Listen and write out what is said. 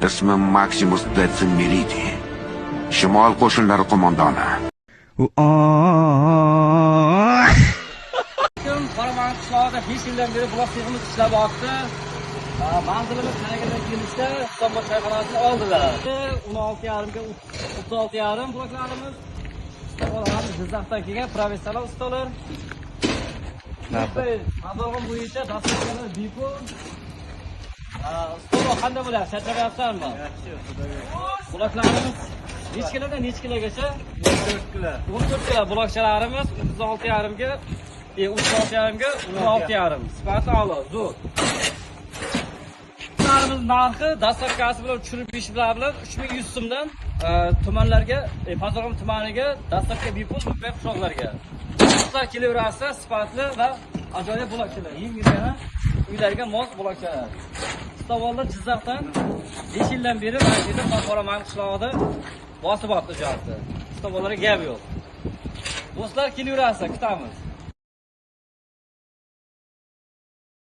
Ismim Maximus Detsimmeriti. Shimol qo'shinlari qo'mondoni. Qoraman qishlog'ida 5 yildan beri buloq yig'imiz ishlayapti. Manzilimiz Kanagadan kelishda Istanbul choyxonasini oldilar. 16,5 ga 36,5 bloklarimiz. Ustolarimiz Jizzaxdan kelgan professional ustolar. Mazog'im bo'yicha dasturlar bepul. Ustolar qanday bo'ladi? Charchamayapsanmi? Yaxshi, xudoga. Bloklarimiz necha kilodan necha kilogagacha? 14 kilo. 14 kilo blokchalarimiz 36,5 ga 36,5 ga 16,5. Sifati a'lo, zo'r. Bloklarimiz narxi dastavkasi bilan tushirib bilan 3100 so'mdan tumanlarga, Pazarg'om tumaniga dastavka bepul va qishloqlarga. Ustolar kelaversa sifatli va ajoyib blokchalar. Yengilgina uylarga mos blokchalar. Ustolar Jizzaxdan 5 yildan beri mana shu yerda Qoraman qishlog'ida bosib o'tdi ijodni. Ustolarga gap yo'q. Do'stlar kelaversa kutamiz.